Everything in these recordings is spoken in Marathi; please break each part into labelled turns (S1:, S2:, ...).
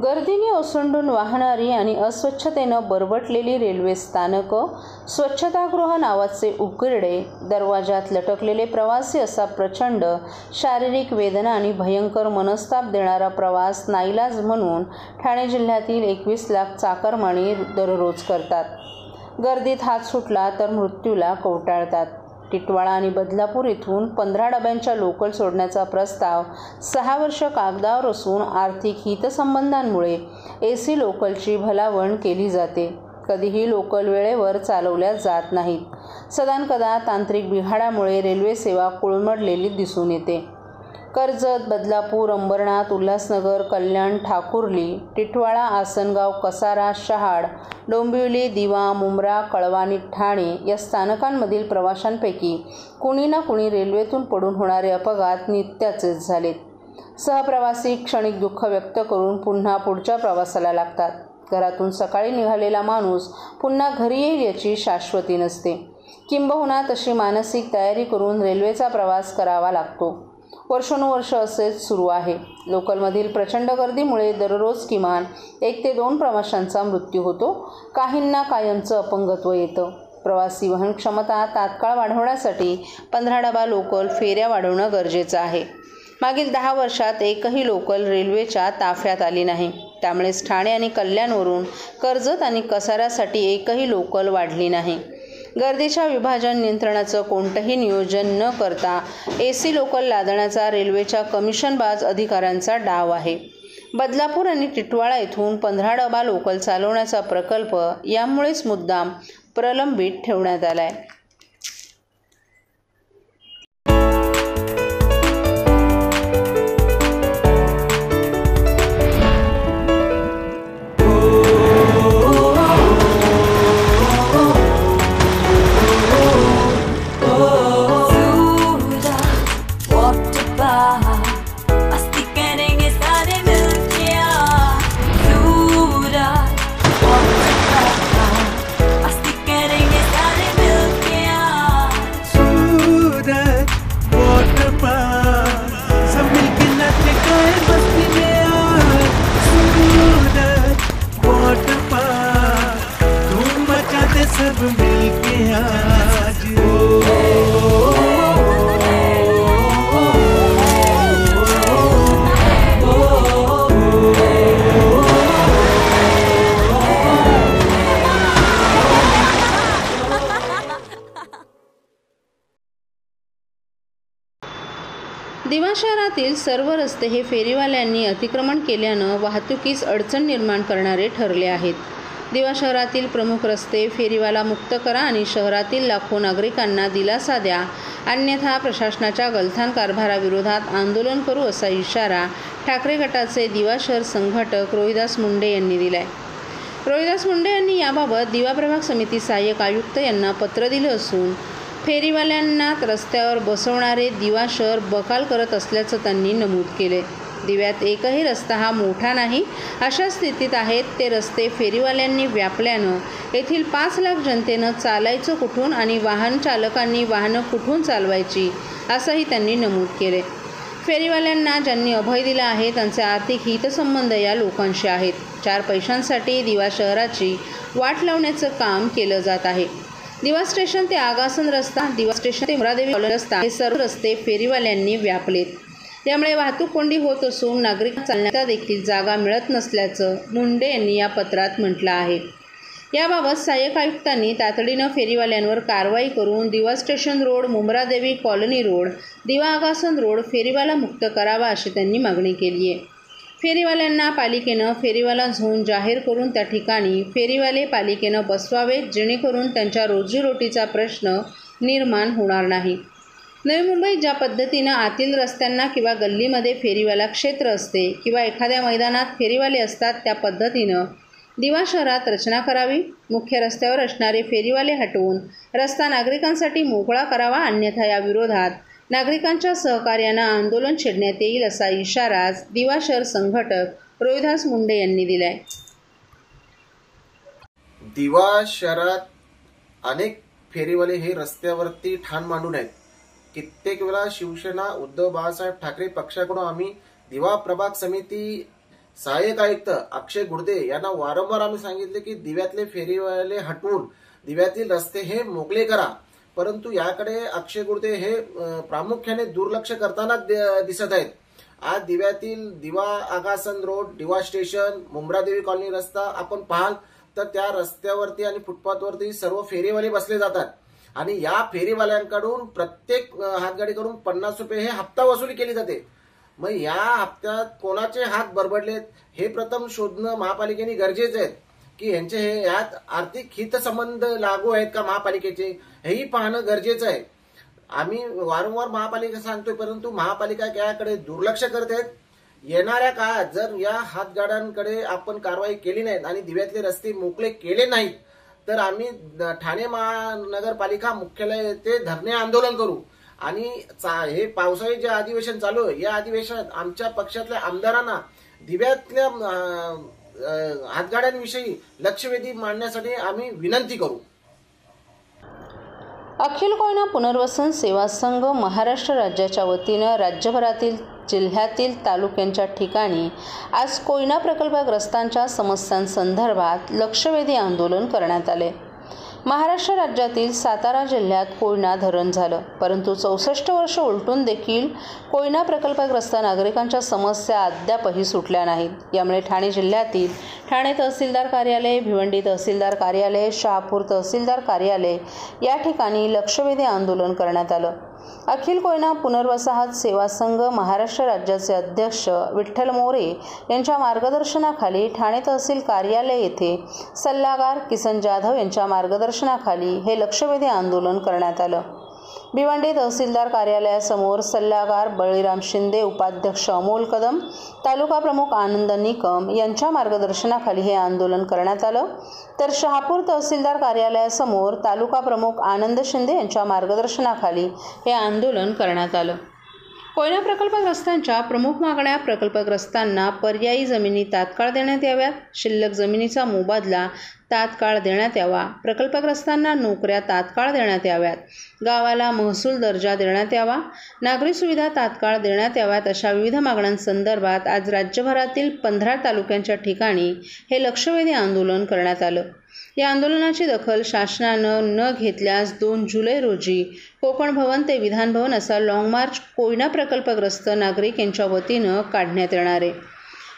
S1: गर्दीने ओसंडून वाहणारी आणि अस्वच्छतेनं बरबटलेली रेल्वे स्थानकं, स्वच्छतागृह नावाचे उकिरडे, दरवाजात लटकलेले प्रवासी असा प्रचंड शारीरिक वेदना आणि भयंकर मनस्ताप देणारा प्रवास नाईलाज म्हणून ठाणे जिल्ह्यातील 21 लाख चाकरमानी दररोज करतात. गर्दीत हात सुटला तर मृत्यूला कवटाळतात. टिटवाळा आणि बदलापूर इथून 15 डब्यांच्या लोकल सोडण्याचा प्रस्ताव 6 वर्ष कागदावर असून आर्थिक हितसंबंधांमुळे AC लोकलची भलावण केली जाते. कधीही लोकल वेळेवर चालवल्या जात नाहीत. सदानकदा तांत्रिक बिघाडामुळे रेल्वे सेवा कोलमडलेली दिसून येते. कर्जत, बदलापूर, अंबरनाथ, उल्हासनगर, कल्याण, ठाकुर्ली, टिटवाळा, आसनगाव, कसारा, शहाड, डोंबिवली, दिवा, मुंब्रा, कळवानी, ठाणे या स्थानकांमधील प्रवाशांपैकी कुणी ना कुणी रेल्वेतून पडून होणारे अपघात नित्याचेच झालेत. सहप्रवासी क्षणिक दुःख व्यक्त करून पुन्हा पुढच्या प्रवासाला लागतात. घरातून सकाळी निघालेला माणूस पुन्हा घरी येईल याची शाश्वती नसते. किंबहुना तशी मानसिक तयारी करून रेल्वेचा प्रवास करावा लागतो. वर्षानुवर्ष असेच सुरू आहे. लोकलमधील प्रचंड गर्दीमुळे दररोज किमान 1 ते 2 प्रवाशांचा मृत्यू होतो. काहींना कायमचं अपंगत्व येतं. प्रवासी वहन क्षमता तात्काळ वाढवण्यासाठी 15 डबा लोकल फेऱ्या वाढवणं गरजेचं आहे. मागील 10 वर्षात एकही लोकल रेल्वेच्या ताफ्यात आली नाही. त्यामुळेच ठाणे आणि कल्याणवरून कर्जत आणि कसाऱ्यासाठी एकही लोकल वाढली नाही. गर्दीच्या विभाजन नियंत्रणाचं कोणतंही नियोजन न करता AC लोकल लादण्याचा रेल्वेच्या कमिशनबाज अधिकाऱ्यांचा डाव आहे. बदलापूर आणि टिटवाळा इथून 15 डबा लोकल चालवण्याचा प्रकल्प यामुळेच मुद्दाम प्रलंबित ठेवण्यात आलाय. दिवा शहरातील सर्व रस्ते हे फेरीवाल्यांनी अतिक्रमण केल्यानं वाहतुकीस अडचण निर्माण करणारे ठरले आहेत. दिवा शहरातील प्रमुख रस्ते फेरीवाला मुक्त करा आणि शहरातील लाखो नागरिकांना दिलासा द्या, अन्यथा प्रशासनाच्या गलथान कारभाराविरोधात आंदोलन करू असा इशारा ठाकरे गटाचे दिवा शहर संघटक रोहिदास मुंडे यांनी दिलाय. रोहिदास मुंडे यांनी याबाबत दिवा प्रभाग समिती सहाय्यक आयुक्त यांना पत्र दिलं असून फेरीवाल्यांना रस्त्यावर बसवणारे दिवा शहर बकाल करत असल्याचं त्यांनी नमूद केले. दिव्यात एकही रस्ता हा मोठा नाही अशा स्थितीत आहेत ते रस्ते फेरीवाल्यांनी व्यापल्यानं येथील 5 लाख जनतेनं चालायचं कुठून आणि वाहन चालकांनी वाहनं कुठून चालवायची असंही त्यांनी नमूद केले. फेरीवाल्यांना ज्यांनी अभय दिला आहे त्यांचे आर्थिक हितसंबंध या लोकांशी आहेत. 4 पैशांसाठी दिवा शहराची वाट लावण्याचं काम केलं जात आहे. दिवा स्टेशन ते आगासन रस्ता, दिवा स्टेशन ते मुरादेवी रस्ता हे सर्व रस्ते फेरीवाल्यांनी व्यापलेत. यामुळे वाहतूक कोंडी होत असून नागरिकांना चालण्याचा देखील जागा मिळत नसल्याचं मुंडे यांनी या पत्रात म्हटलं आहे. याबाबत सहाय्यक आयुक्तांनी तातडीनं फेरीवाल्यांवर कारवाई करून दिवा स्टेशन रोड, मुंब्रादेवी कॉलनी रोड, दिवा आगासन रोड फेरीवाला मुक्त करावा अशी त्यांनी मागणी केली आहे. फेरीवाल्यांना पालिकेनं फेरीवाला झोन जाहीर करून त्या ठिकाणी फेरीवाले पालिकेनं बसवावेत, जेणेकरून त्यांच्या रोजीरोटीचा प्रश्न निर्माण होणार नाही. नवी मुंबईत ज्या पद्धतीनं आतील रस्त्यांना किंवा गल्लीमध्ये फेरीवाला क्षेत्र असते किंवा एखाद्या मैदानात फेरीवाले असतात त्या पद्धतीनं दिवा शहरात रचना करावी. मुख्य रस्त्यावर असणारे फेरीवाले हटवून रस्ता नागरिकांसाठी मोकळा करावा, अन्यथा या विरोधात नागरिकांच्या सहकार्यानं आंदोलन छेडण्यात येईल असा इशारा दिवा शहर संघटक रोहिदास मुंडे यांनी दिलाय.
S2: दिवा शहरात अनेक फेरीवाले हे रस्त्यावरती ठाण मांडून आहेत. कित्येक वेळा शिवसेना उद्धव बाळासाहेब ठाकरे पक्षाकडून आम्ही दिवा प्रभाग समिती सहाय्यक आयुक्त अक्षय गुडदे यांना वारंवार आम्ही सांगितले की दिव्यातले फेरीवाले हटवून दिव्यातील रस्ते हे मोकळे करा, परंतु याकडे अक्षय गुडदे हे प्रामुख्याने दुर्लक्ष करताना दिसत आहेत. आज दिव्यातील दिवा आगासन रोड, दिवा स्टेशन, मुंब्रादेवी कॉलनी रस्ता आपण पाहाल तर त्या रस्त्यावरती आणि फुटपाथवरती सर्व फेरीवाले बसले जातात आणि या फेरीवाल्यांकडून प्रत्येक हातगाडीकडून 50 रुपये हे हप्ता वसुली केली जाते. मग या हप्त्यात कोणाचे हात बरबडलेत हे प्रथम शोधणं महापालिकेने गरजेचे आहे की यांचे हे यात आर्थिक हितसंबंध लागू आहेत का महापालिकेचे, हेही पाहणं गरजेचं आहे. आम्ही वारंवार महापालिका सांगतोय, परंतु महापालिका याकडे दुर्लक्ष करते. येणाऱ्या काळात जर या हातगाड्यांकडे आपण कारवाई केली नाही आणि दिव्यातले रस्ते मोकळे केले नाहीत तर आम्ही ठाणे महानगरपालिका मुख्यालय येथे धरणे आंदोलन करू. आणि हे पावसाळी जे अधिवेशन चालू आहे या अधिवेशनात आमच्या पक्षातल्या आमदारांना दिव्यातल्या हातगाड्यांविषयी लक्षवेधी मांडण्यासाठी आम्ही विनंती करू.
S1: अखिल कोयना पुनर्वसन सेवा संघ महाराष्ट्र राज्याच्या वतीनं राज्यभरातील जिल्ह्यातील तालुक्यांच्या ठिकाणी आज कोयना प्रकल्पग्रस्तांच्या समस्यांसंदर्भात लक्षवेधी आंदोलन करण्यात आले. महाराष्ट्र राज्यातील सातारा जिल्ह्यात कोयना धरण झालं, परंतु 64 वर्ष उलटून देखील कोयना प्रकल्पग्रस्त नागरिकांच्या समस्या अद्यापही सुटल्या नाहीत. यामुळे ठाणे जिल्ह्यातील ठाणे तहसीलदार कार्यालय, भिवंडी तहसीलदार कार्यालय, शहापूर तहसीलदार कार्यालय या ठिकाणी लक्षवेधी आंदोलन करण्यात आलं. अखिल कोयना पुनर्वसाहत सेवा संघ महाराष्ट्र राज्याचे अध्यक्ष विठ्ठल मोरे यांच्या मार्गदर्शनाखाली ठाणे तहसील कार्यालय येथे सल्लागार किसन जाधव यांच्या मार्गदर्शनाखाली हे लक्षवेधी आंदोलन करण्यात आलं. भिवंडी तहसीलदार कार्यालयासमोर सल्लागार बळीराम शिंदे, उपाध्यक्ष अमोल कदम, तालुका प्रमुख आनंद निकम यांच्या मार्गदर्शनाखाली हे आंदोलन करण्यात आलं. तर शहापूर तहसीलदार कार्यालयासमोर तालुका प्रमुख आनंद शिंदे यांच्या मार्गदर्शनाखाली हे आंदोलन करण्यात आलं. कोयना प्रकल्पग्रस्तांच्या प्रमुख मागण्या: प्रकल्पग्रस्तांना पर्यायी जमिनी तात्काळ देण्यात याव्यात, शिल्लक जमिनीचा मोबदला तात्काळ देण्यात यावा, प्रकल्पग्रस्तांना नोकऱ्या तात्काळ देण्यात याव्यात, गावाला महसूल दर्जा देण्यात यावा, नागरी सुविधा तात्काळ देण्यात याव्यात अशा विविध मागण्यांसंदर्भात आज राज्यभरातील 15 तालुक्यांच्या ठिकाणी हे लक्षवेधी आंदोलन करण्यात आलं. या आंदोलनाची दखल शासनानं न घेतल्यास 2 जुलै रोजी कोकण भवन ते विधान भवन असा लाँग मार्च कोयना प्रकल्पग्रस्त नागरिक यांच्या वतीनं काढण्यात येणार आहे.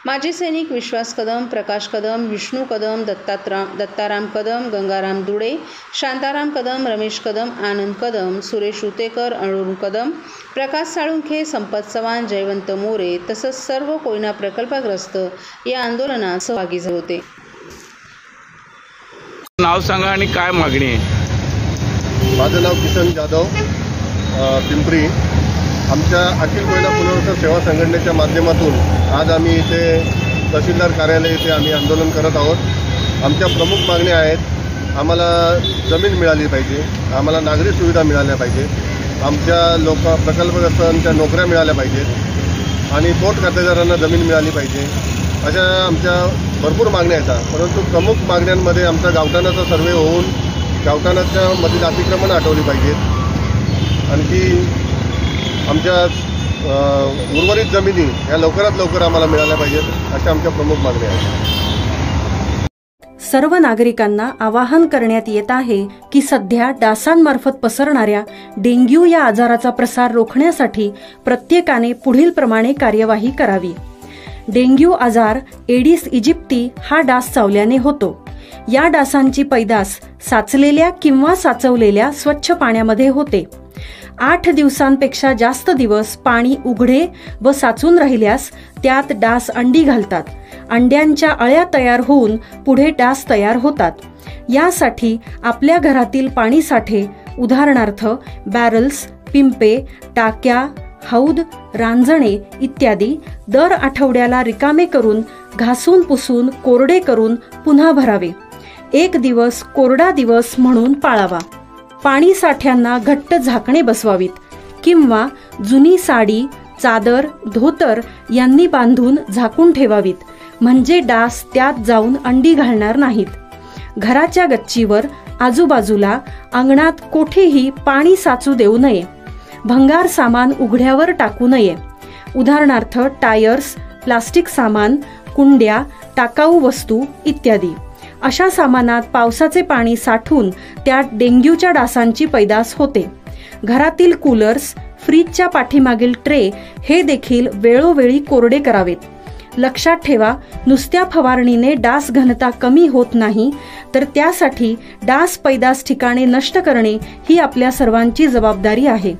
S1: माजी सैनिक विश्वास कदम, प्रकाश कदम, विष्णू कदम, दत्ताराम कदम, गंगाराम दुडे, शांताराम कदम, रमेश कदम, आनंद कदम, सुरेश उतेकर, अरुण कदम, प्रकाश साळुंखे, संपत चव्हाण, जयवंत मोरे तसंच सर्व कोयना प्रकल्पग्रस्त या आंदोलनात सहभागी होते.
S3: नाव सांगा आणि काय मागणी आहे?
S4: माझं नाव किसन जाधव, पिंपरी. आमच्या अखिल कोयना पुनर्वसन सेवा संघटनेच्या माध्यमातून आज आम्ही इथे तहसीलदार कार्यालय येथे आम्ही आंदोलन करत आहोत. आमच्या प्रमुख मागण्या आहेत: आम्हाला जमीन मिळाली पाहिजे, आम्हाला नागरी सुविधा मिळाल्या पाहिजेत, आमच्या प्रकल्पग्रस्तांच्या नोकऱ्या मिळाल्या पाहिजेत आणि पोट खातेदारांना जमीन मिळाली पाहिजे. अशा आमच्या भरपूर मागण्या आहेत. परंतु प्रमुख मागण्यांमध्ये आमचा गावठाणाचा सर्वे होऊन गावठाणाच्या मधील अतिक्रमण हटवली पाहिजेत. आणखी आमच्या उर्वरित जमिनी या लवकरात लवकर आम्हाला मिळाल्या पाहिजेत अशा आमच्या प्रमुख मागण्या आहेत.
S5: सर्व नागरिकांना आवाहन करण्यात येत आहे की सध्या डासांमार्फत पसरणाऱ्या डेंग्यू या आजाराचा प्रसार रोखण्यासाठी प्रत्येकाने पुढील प्रमाणे कार्यवाही करावी. डेंग्यू आजार एडिस इजिप्ती हा डास चावल्याने होतो. या डासांची पैदास साचलेल्या किंवा साचवलेल्या स्वच्छ पाण्यामध्ये होते. 8 दिवसांपेक्षा जास्त दिवस पाणी उघडे व साचून राहिल्यास त्यात डास अंडी घालतात. अंड्यांच्या अळ्या तयार होऊन पुढे डास तयार होतात. यासाठी आपल्या घरातील पाणी साठे उदाहरणार्थ बॅरल्स, पिंपे, टाक्या, हौद, रांजणे इत्यादी दर आठवड्याला रिकामे करून घासून पुसून कोरडे करून पुन्हा भरावे. 1 दिवस कोरडा दिवस म्हणून पाळावा. पाणी साठ्यांना घट्ट झाकणे बसवावीत किंवा जुनी साडी, चादर, धोतर यांनी बांधून झाकून ठेवावीत, म्हणजे डास त्यात जाऊन अंडी घालणार नाहीत. घराच्या गच्चीवर, आजूबाजूला, अंगणात कोठेही पाणी साचू देऊ नये. भंगार सामान उघड्यावर टाकू नये. उदाहरणार्थ टायर्स, प्लास्टिक सामान, कुंड्या, टाकाऊ वस्तू इत्यादी. अशा सामानात पावसाचे पाणी साठून त्यात डेंग्यूच्या डासांची पैदास होते. घरातील कूलर्स, फ्रीजच्या पाठीमागील ट्रे हे देखील वेळोवेळी कोरडे करावेत. लक्षात ठेवा, नुसत्या फवारणीने डास घनता कमी होत नाही, तर त्यासाठी डास पैदास ठिकाणे नष्ट करणे ही आपल्या सर्वांची जबाबदारी आहे.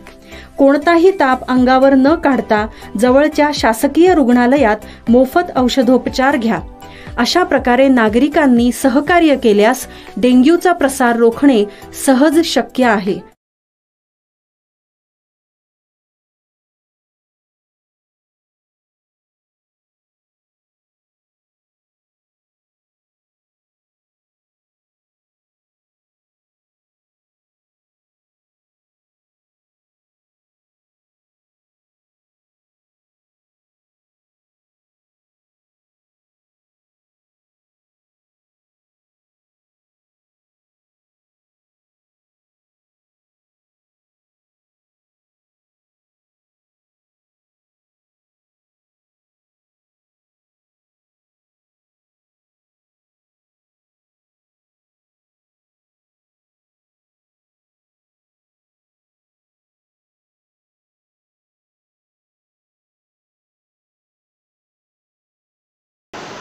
S5: कोणताही ताप अंगावर न काढता जवळच्या शासकीय रुग्णालयात मोफत औषधोपचार घ्या. अशा प्रकारे नागरिकांनी सहकार्य केल्यास डेंग्यूचा प्रसार रोखणे सहज शक्य आहे.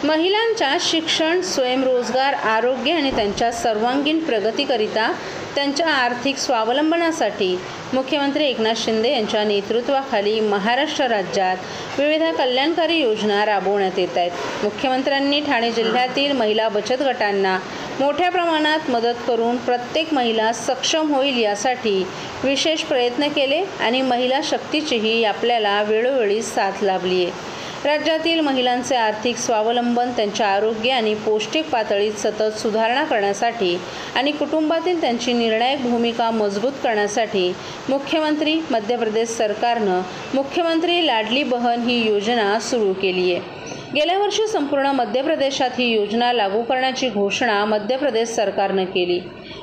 S1: महिलांच्या शिक्षण, स्वयंरोजगार, आरोग्य आणि त्यांच्या सर्वांगीण प्रगतीकरिता त्यांच्या आर्थिक स्वावलंबनासाठी मुख्यमंत्री एकनाथ शिंदे यांच्या नेतृत्वाखाली महाराष्ट्र राज्यात विविध कल्याणकारी योजना राबवण्यात येत आहेत. मुख्यमंत्र्यांनी ठाणे जिल्ह्यातील महिला बचत गटांना मोठ्या प्रमाणात मदत करून प्रत्येक महिला सक्षम होईल यासाठी विशेष प्रयत्न केले आणि महिला शक्तीचीही आपल्याला वेळोवेळी साथ लाभली आहे. राज्यातील महिलांचे आर्थिक स्वावलंबन, त्यांच्या आरोग्य आणि पौष्टिक पातळीत सतत सुधारणा करण्यासाठी आणि कुटुंबातील त्यांची निर्णायक भूमिका मजबूत करण्यासाठी मुख्यमंत्री मध्य प्रदेश सरकारनं मुख्यमंत्री लाडली बहन ही योजना सुरू केली आहे. गेल्या वर्षी संपूर्ण मध्य प्रदेशात ही योजना लागू करण्याची घोषणा मध्य प्रदेश सरकारनं केली,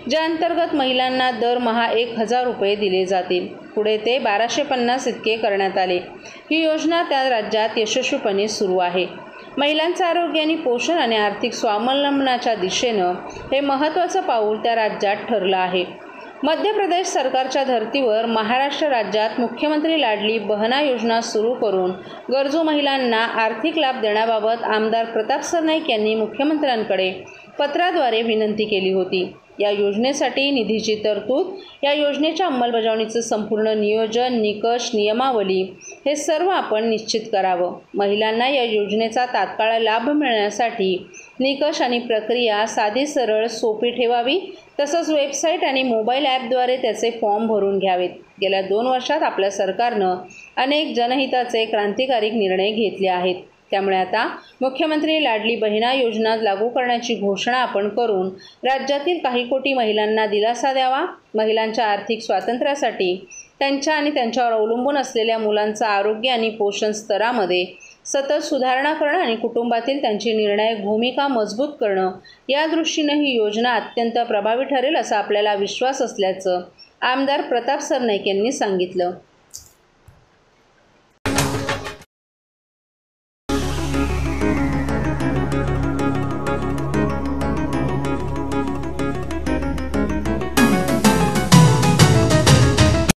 S1: ज्या अंतर्गत महिलांना दरमहा 1,000 रुपये दिले जातील. पुढे ते 1,250 इतके करण्यात आले. ही योजना त्या राज्यात यशस्वीपणे सुरू आहे. महिलांचं आरोग्य आणि पोषण आणि आर्थिक स्वावलंबनाच्या दिशेनं हे महत्त्वाचं पाऊल त्या राज्यात ठरलं आहे. मध्य प्रदेश सरकारच्या धर्तीवर महाराष्ट्र राज्यात मुख्यमंत्री लाडली बहना योजना सुरू करून गरजू महिलांना आर्थिक लाभ देण्याबाबत आमदार प्रताप सरनाईक यांनी मुख्यमंत्र्यांकडे पत्राद्वारे विनंती केली होती. या योजनेसाठी निधीची तरतूद, या योजनेच्या अंमलबजावणीचं संपूर्ण नियोजन, निकष, नियमावली हे सर्व आपण निश्चित करावं. महिलांना या योजनेचा तात्काळ लाभ मिळण्यासाठी निकष आणि प्रक्रिया साधी, सरळ, सोपी ठेवावी. तसंच वेबसाईट आणि मोबाईल ॲपद्वारे त्याचे फॉर्म भरून घ्यावेत. गेल्या 2 वर्षात आपल्या सरकारनं अनेक जनहिताचे क्रांतिकारी निर्णय घेतले आहेत. त्यामुळे आता मुख्यमंत्री लाडली बहिणा योजना लागू करण्याची घोषणा आपण करून राज्यातील काही कोटी महिलांना दिलासा द्यावा. महिलांच्या आर्थिक स्वातंत्र्यासाठी त्यांच्या आणि त्यांच्यावर अवलंबून असलेल्या मुलांचं आरोग्य आणि पोषण स्तरामध्ये सतत सुधारणा करणं आणि कुटुंबातील त्यांची निर्णायक भूमिका मजबूत करणं या दृष्टीनं ही योजना अत्यंत प्रभावी ठरेल असा आपल्याला विश्वास असल्याचं आमदार प्रताप सरनाईक यांनी सांगितलं.